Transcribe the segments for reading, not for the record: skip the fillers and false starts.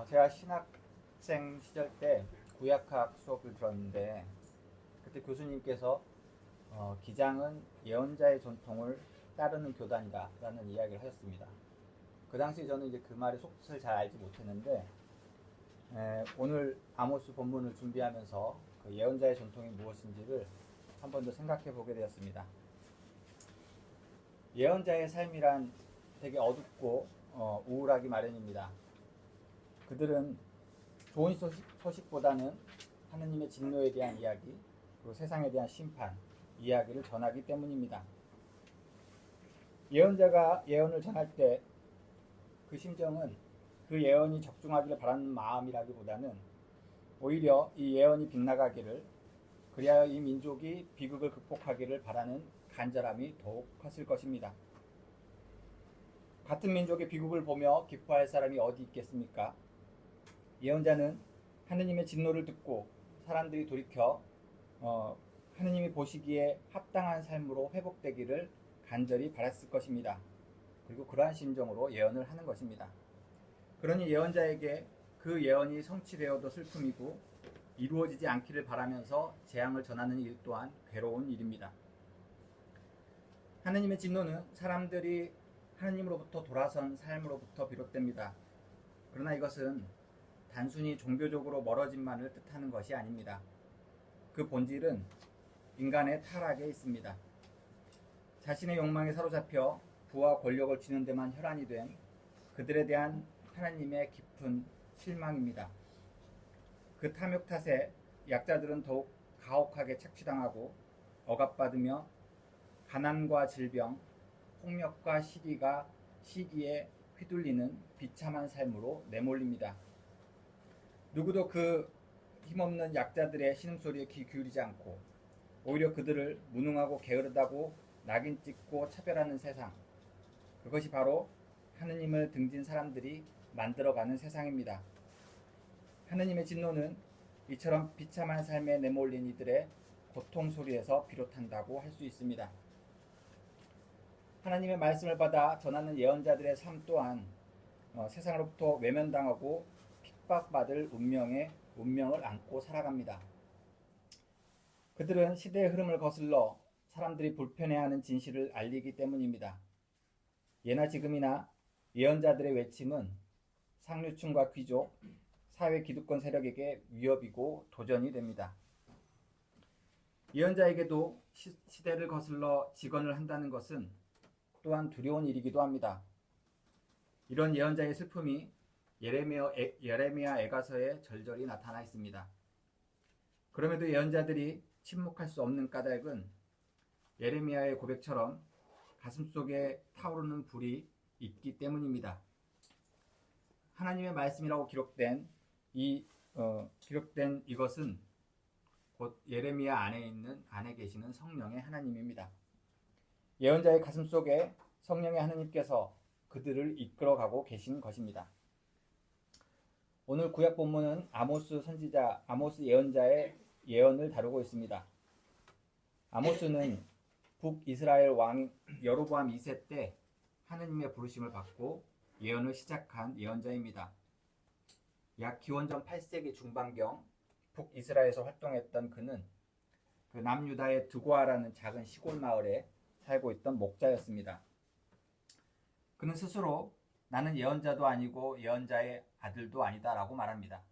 제가 신학생 시절 때 구약학 수업을 들었는데 그때 교수님께서 기장은 예언자의 전통을 따르는 교단이다 라는 이야기를 하셨습니다. 그 당시 저는 이제 그 말의 속뜻을 잘 알지 못했는데 오늘 아모스 본문을 준비하면서 그 예언자의 전통이 무엇인지를 한 번 더 생각해 보게 되었습니다. 예언자의 삶이란 되게 어둡고 우울하기 마련입니다. 그들은 좋은 소식보다는 하느님의 진노에 대한 이야기, 그리고 세상에 대한 심판, 이야기를 전하기 때문입니다. 예언자가 예언을 전할 때 그 심정은 그 예언이 적중하기를 바라는 마음이라기보다는 오히려 이 예언이 빗나가기를, 그리하여 이 민족이 비극을 극복하기를 바라는 간절함이 더욱 컸을 것입니다. 같은 민족의 비극을 보며 기뻐할 사람이 어디 있겠습니까? 예언자는 하느님의 진노를 듣고 사람들이 돌이켜 하느님이 보시기에 합당한 삶으로 회복되기를 간절히 바랐을 것입니다. 그리고 그러한 심정으로 예언을 하는 것입니다. 그러니 예언자에게 그 예언이 성취되어도 슬픔이고 이루어지지 않기를 바라면서 재앙을 전하는 일 또한 괴로운 일입니다. 하느님의 진노는 사람들이 하느님으로부터 돌아선 삶으로부터 비롯됩니다. 그러나 이것은 단순히 종교적으로 멀어짐만을 뜻하는 것이 아닙니다. 그 본질은 인간의 타락에 있습니다. 자신의 욕망에 사로잡혀 부와 권력을 쥐는 데만 혈안이 된 그들에 대한 하나님의 깊은 실망입니다. 그 탐욕 탓에 약자들은 더욱 가혹하게 착취당하고 억압받으며 가난과 질병, 폭력과 시기에 휘둘리는 비참한 삶으로 내몰립니다. 누구도 그 힘없는 약자들의 신음소리에 귀 기울이지 않고 오히려 그들을 무능하고 게으르다고 낙인 찍고 차별하는 세상, 그것이 바로 하느님을 등진 사람들이 만들어가는 세상입니다. 하느님의 진노는 이처럼 비참한 삶에 내몰린 이들의 고통 소리에서 비롯한다고 할 수 있습니다. 하나님의 말씀을 받아 전하는 예언자들의 삶 또한 세상으로부터 외면당하고 핍박받을 운명을 안고 살아갑니다. 그들은 시대의 흐름을 거슬러 사람들이 불편해하는 진실을 알리기 때문입니다. 예나 지금이나 예언자들의 외침은 상류층과 귀족, 사회 기득권 세력에게 위협이고 도전이 됩니다. 예언자에게도 시대를 거슬러 직언을 한다는 것은 또한 두려운 일이기도 합니다. 이런 예언자의 슬픔이 예레미야 애가서에 절절히 나타나 있습니다. 그럼에도 예언자들이 침묵할 수 없는 까닭은 예레미야의 고백처럼 가슴속에 타오르는 불이 있기 때문입니다. 하나님의 말씀이라고 기록된 이것은 곧 예레미야 안에 계시는 성령의 하나님입니다. 예언자의 가슴속에 성령의 하나님께서 그들을 이끌어가고 계신 것입니다. 오늘 구약 본문은 아모스 예언자의 예언을 다루고 있습니다. 아모스는 북이스라엘 왕 여로보암 2세 때 하느님의 부르심을 받고 예언을 시작한 예언자입니다. 약 기원전 8세기 중반경 북이스라엘에서 활동했던 그는 그 남유다의 드고아라는 작은 시골 마을에 살고 있던 목자였습니다. 그는 스스로 나는 예언자도 아니고 예언자의 아들도 아니다라고 말합니다.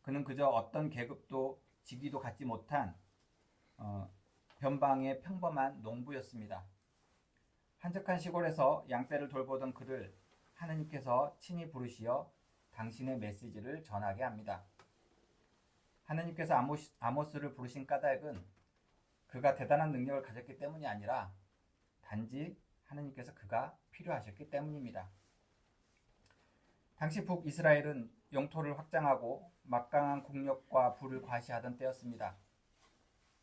그는 그저 어떤 계급도 직위도 갖지 못한 변방의 평범한 농부였습니다. 한적한 시골에서 양떼를 돌보던 그를 하느님께서 친히 부르시어 당신의 메시지를 전하게 합니다. 하느님께서 아모스를 부르신 까닭은 그가 대단한 능력을 가졌기 때문이 아니라 단지 하느님께서 그가 필요하셨기 때문입니다. 당시 북이스라엘은 영토를 확장하고 막강한 국력과 부를 과시하던 때였습니다.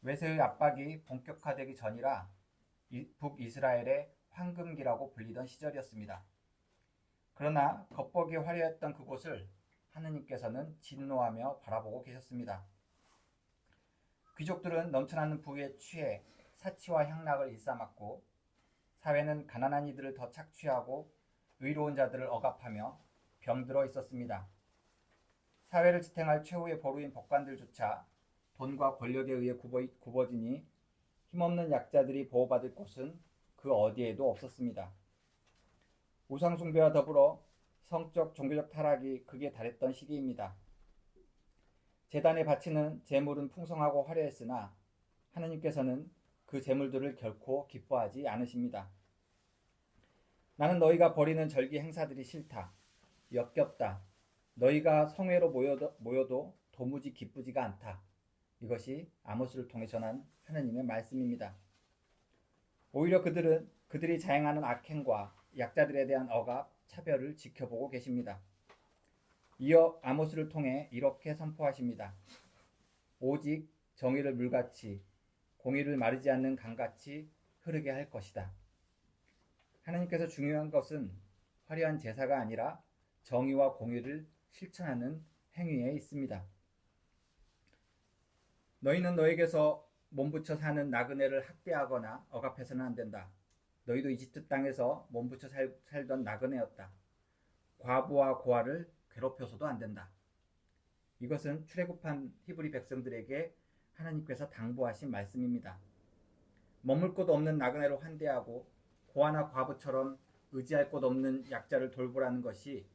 외세의 압박이 본격화되기 전이라 북이스라엘의 황금기라고 불리던 시절이었습니다. 그러나 겉보기 화려했던 그곳을 하느님께서는 진노하며 바라보고 계셨습니다. 귀족들은 넘쳐나는 부에 취해 사치와 향락을 일삼았고 사회는 가난한 이들을 더 착취하고 의로운 자들을 억압하며 병들어 있었습니다. 사회를 지탱할 최후의 보루인 법관들조차 돈과 권력에 의해 굽어지니 힘없는 약자들이 보호받을 곳은 그 어디에도 없었습니다. 우상숭배와 더불어 성적, 종교적 타락이 극에 달했던 시기입니다. 제단에 바치는 제물은 풍성하고 화려했으나 하느님께서는 그 제물들을 결코 기뻐하지 않으십니다. 나는 너희가 벌이는 절기 행사들이 싫다. 역겹다. 너희가 성회로 모여도 도무지 기쁘지가 않다. 이것이 아모스를 통해 전한 하느님의 말씀입니다. 오히려 그들이 자행하는 악행과 약자들에 대한 억압, 차별을 지켜보고 계십니다. 이어 아모스를 통해 이렇게 선포하십니다. 오직 정의를 물같이 공의를 마르지 않는 강같이 흐르게 할 것이다. 하나님께서 중요한 것은 화려한 제사가 아니라 정의와 공의를 실천하는 행위에 있습니다. 너희는 너에게서 몸부쳐 사는 나그네를 학대하거나 억압해서는 안 된다. 너희도 이집트 땅에서 몸부쳐 살던 나그네였다. 과부와 고아를 괴롭혀서도 안 된다. 이것은 출애굽한 히브리 백성들에게 하나님께서 당부하신 말씀입니다. 머물 곳 없는 나그네로 환대하고 고아나 과부처럼 의지할 곳 없는 약자를 돌보라는 것이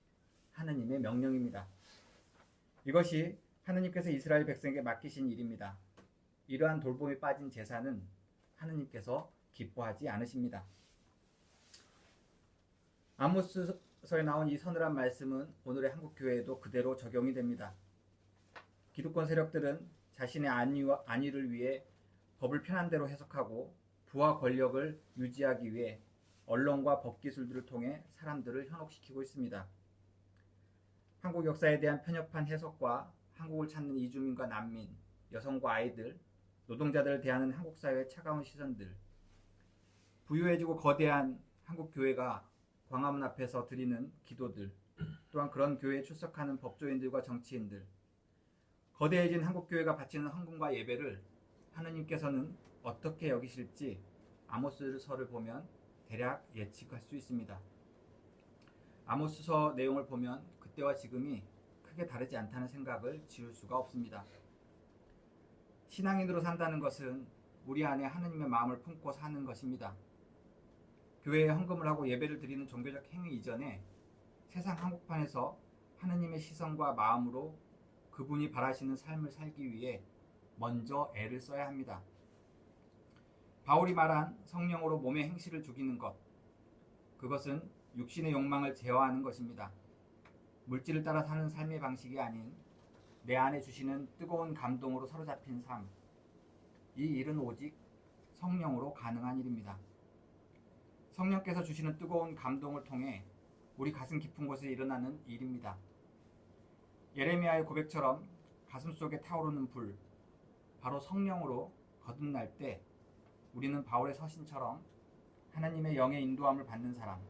하나님의 명령입니다. 이것이 하나님께서 이스라엘 백성에게 맡기신 일입니다. 이러한 돌봄에 빠진 제사는 하나님께서 기뻐하지 않으십니다. 아모스서에 나온 이 서늘한 말씀은 오늘의 한국 교회에도 그대로 적용이 됩니다. 기득권 세력들은 자신의 안위를 위해 법을 편한 대로 해석하고 부와 권력을 유지하기 위해 언론과 법기술들을 통해 사람들을 현혹시키고 있습니다. 한국 역사에 대한 편협한 해석과 한국을 찾는 이주민과 난민, 여성과 아이들, 노동자들을 대하는 한국 사회의 차가운 시선들, 부유해지고 거대한 한국 교회가 광화문 앞에서 드리는 기도들, 또한 그런 교회에 출석하는 법조인들과 정치인들, 거대해진 한국 교회가 바치는 헌금과 예배를 하느님께서는 어떻게 여기실지 아모스서를 보면 대략 예측할 수 있습니다. 아모스서 내용을 보면 그때와 지금이 크게 다르지 않다는 생각을 지울 수가 없습니다. 신앙인으로 산다는 것은 우리 안에 하느님의 마음을 품고 사는 것입니다. 교회에 헌금을 하고 예배를 드리는 종교적 행위 이전에 세상 한복판에서 하느님의 시선과 마음으로 그분이 바라시는 삶을 살기 위해 먼저 애를 써야 합니다. 바울이 말한 성령으로 몸의 행실을 죽이는 것, 그것은 육신의 욕망을 제어하는 것입니다. 물질을 따라 사는 삶의 방식이 아닌 내 안에 주시는 뜨거운 감동으로 사로잡힌 삶, 이 일은 오직 성령으로 가능한 일입니다. 성령께서 주시는 뜨거운 감동을 통해 우리 가슴 깊은 곳에 일어나는 일입니다. 예레미야의 고백처럼 가슴속에 타오르는 불, 바로 성령으로 거듭날 때 우리는 바울의 서신처럼 하나님의 영의 인도함을 받는 사람,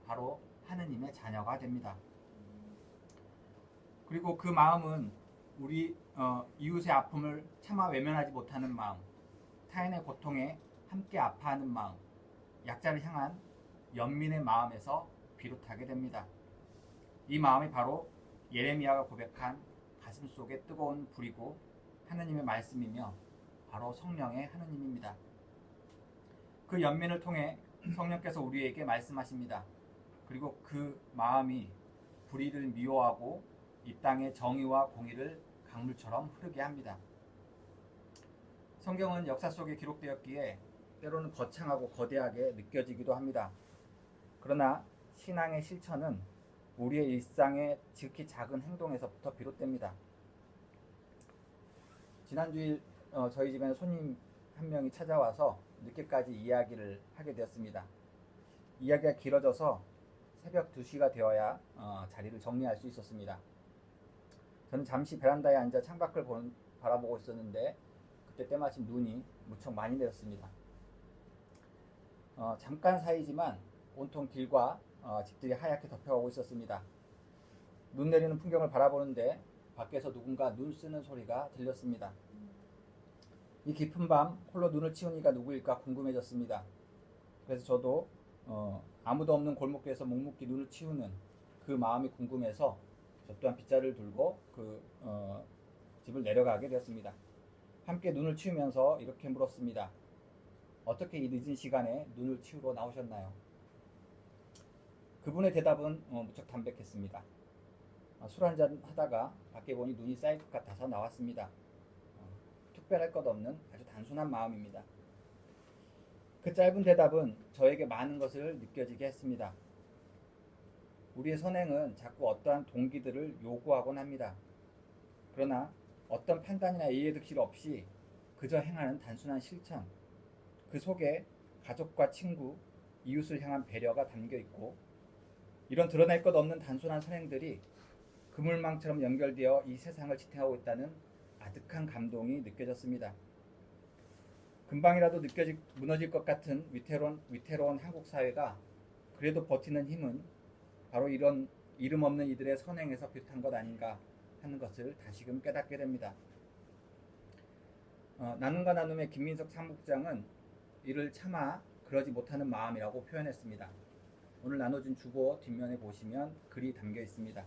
바로 하나님의 자녀가 됩니다. 그리고 그 마음은 우리 이웃의 아픔을 차마 외면하지 못하는 마음, 타인의 고통에 함께 아파하는 마음, 약자를 향한 연민의 마음에서 비롯하게 됩니다. 이 마음이 바로 예레미야가 고백한 가슴속에 뜨거운 불이고 하나님의 말씀이며 바로 성령의 하나님입니다. 그 연민을 통해 성령께서 우리에게 말씀하십니다. 그리고 그 마음이 불의를 미워하고 이 땅의 정의와 공의를 강물처럼 흐르게 합니다. 성경은 역사 속에 기록되었기에 때로는 거창하고 거대하게 느껴지기도 합니다. 그러나 신앙의 실천은 우리의 일상의 지극히 작은 행동에서부터 비롯됩니다. 지난주일 저희 집에는 손님 한 명이 찾아와서 늦게까지 이야기를 하게 되었습니다. 이야기가 길어져서 새벽 2시가 되어야 자리를 정리할 수 있었습니다. 저는 잠시 베란다에 앉아 창밖을 바라보고 있었는데 그때 때마침 눈이 무척 많이 내렸습니다. 잠깐 사이지만 온통 길과 집들이 하얗게 덮여가고 있었습니다. 눈 내리는 풍경을 바라보는데 밖에서 누군가 눈 쓰는 소리가 들렸습니다. 이 깊은 밤 홀로 눈을 치운 이가 누구일까 궁금해졌습니다. 그래서 저도 아무도 없는 골목길에서 묵묵히 눈을 치우는 그 마음이 궁금해서 저 또한 빗자루를 들고 집을 내려가게 되었습니다. 함께 눈을 치우면서 이렇게 물었습니다. 어떻게 이 늦은 시간에 눈을 치우러 나오셨나요? 그분의 대답은 무척 담백했습니다. 술 한잔 하다가 밖에 보니 눈이 쌓일 것 같아서 나왔습니다. 특별할 것 없는 아주 단순한 마음입니다. 그 짧은 대답은 저에게 많은 것을 느껴지게 했습니다. 우리의 선행은 자꾸 어떠한 동기들을 요구하곤 합니다. 그러나 어떤 판단이나 이해득실 없이 그저 행하는 단순한 실천, 그 속에 가족과 친구, 이웃을 향한 배려가 담겨 있고, 이런 드러낼 것 없는 단순한 선행들이 그물망처럼 연결되어 이 세상을 지탱하고 있다는 아득한 감동이 느껴졌습니다. 금방이라도 무너질 것 같은 위태로운 한국 사회가 그래도 버티는 힘은 바로 이런 이름 없는 이들의 선행에서 비롯한 것 아닌가 하는 것을 다시금 깨닫게 됩니다. 나눔과 나눔의 김민석 사무국장은 이를 차마 그러지 못하는 마음이라고 표현했습니다. 오늘 나눠준 주보 뒷면에 보시면 글이 담겨 있습니다.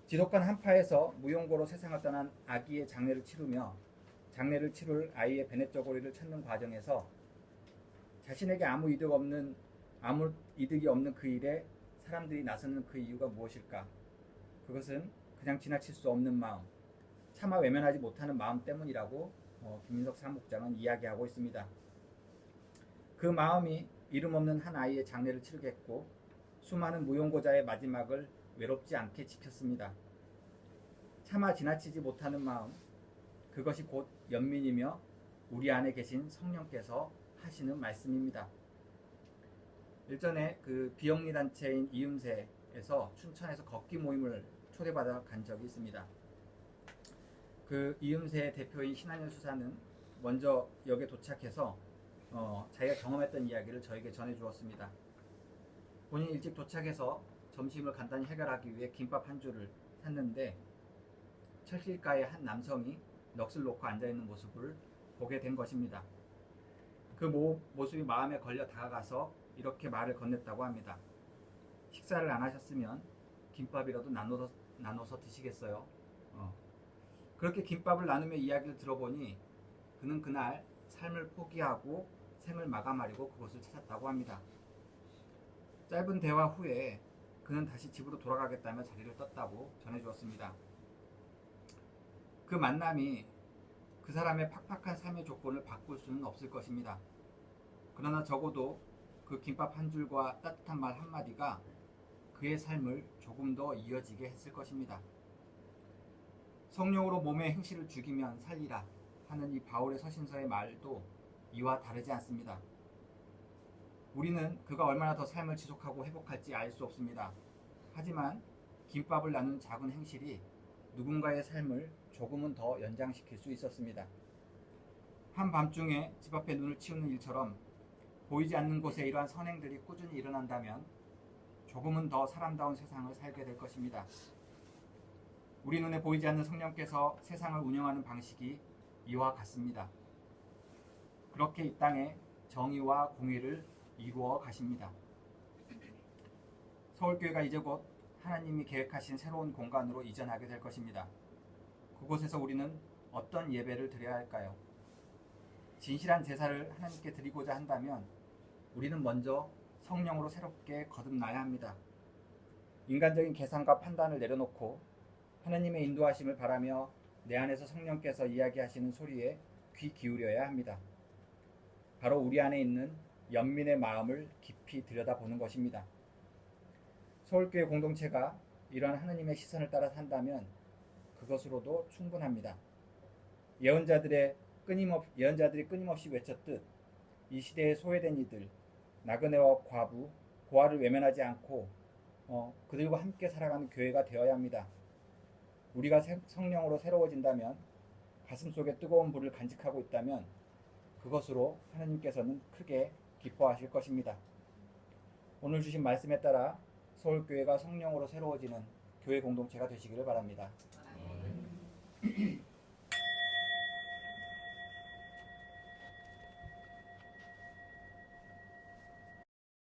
지독한 한파에서 무용고로 세상을 떠난 아기의 장례를 치를 아이의 베넷저고리를 찾는 과정에서 자신에게 아무 이득이 없는 그 일에 사람들이 나서는 그 이유가 무엇일까? 그것은 그냥 지나칠 수 없는 마음, 차마 외면하지 못하는 마음 때문이라고 김민석 사무국장은 이야기하고 있습니다. 그 마음이 이름 없는 한 아이의 장례를 치르게 했고 수많은 무용고자의 마지막을 외롭지 않게 지켰습니다. 차마 지나치지 못하는 마음, 그것이 곧 연민이며 우리 안에 계신 성령께서 하시는 말씀입니다. 일전에 그 비영리 단체인 이음새에서 춘천에서 걷기 모임을 초대받아 간 적이 있습니다. 그 이음새 대표인 신한열 수사는 먼저 역에 도착해서 자기가 경험했던 이야기를 저에게 전해주었습니다. 본인이 일찍 도착해서 점심을 간단히 해결하기 위해 김밥 한 줄을 샀는데 철길가에 한 남성이 넋을 놓고 앉아있는 모습을 보게 된 것입니다. 그 모습이 마음에 걸려 다가가서 이렇게 말을 건넸다고 합니다. 식사를 안 하셨으면 김밥이라도 나눠서 드시겠어요? 그렇게 김밥을 나누며 이야기를 들어보니 그는 그날 삶을 포기하고 생을 마감하려고 그곳을 찾았다고 합니다. 짧은 대화 후에 그는 다시 집으로 돌아가겠다며 자리를 떴다고 전해주었습니다. 그 만남이 그 사람의 팍팍한 삶의 조건을 바꿀 수는 없을 것입니다. 그러나 적어도 그 김밥 한 줄과 따뜻한 말 한마디가 그의 삶을 조금 더 이어지게 했을 것입니다. 성령으로 몸의 행실을 죽이면 살리라 하는 이 바울의 서신서의 말도 이와 다르지 않습니다. 우리는 그가 얼마나 더 삶을 지속하고 회복할지 알 수 없습니다. 하지만 김밥을 나누는 작은 행실이 누군가의 삶을 조금은 더 연장시킬 수 있었습니다. 한밤중에 집 앞에 눈을 치우는 일처럼 보이지 않는 곳에 이러한 선행들이 꾸준히 일어난다면 조금은 더 사람다운 세상을 살게 될 것입니다. 우리 눈에 보이지 않는 성령께서 세상을 운영하는 방식이 이와 같습니다. 그렇게 이 땅에 정의와 공의를 이루어 가십니다. 서울교회가 이제 곧 하나님이 계획하신 새로운 공간으로 이전하게 될 것입니다. 그곳에서 우리는 어떤 예배를 드려야 할까요? 진실한 제사를 하나님께 드리고자 한다면 우리는 먼저 성령으로 새롭게 거듭나야 합니다. 인간적인 계산과 판단을 내려놓고 하나님의 인도하심을 바라며 내 안에서 성령께서 이야기하시는 소리에 귀 기울여야 합니다. 바로 우리 안에 있는 연민의 마음을 깊이 들여다보는 것입니다. 서울교회 공동체가 이러한 하나님의 시선을 따라 산다면 그것으로도 충분합니다. 예언자들이 끊임없이 외쳤듯 이 시대에 소외된 이들, 나그네와 과부, 고아를 외면하지 않고 그들과 함께 살아가는 교회가 되어야 합니다. 우리가 성령으로 새로워진다면, 가슴속에 뜨거운 불을 간직하고 있다면 그것으로 하나님께서는 크게 기뻐하실 것입니다. 오늘 주신 말씀에 따라 서울교회가 성령으로 새로워지는 교회 공동체가 되시기를 바랍니다.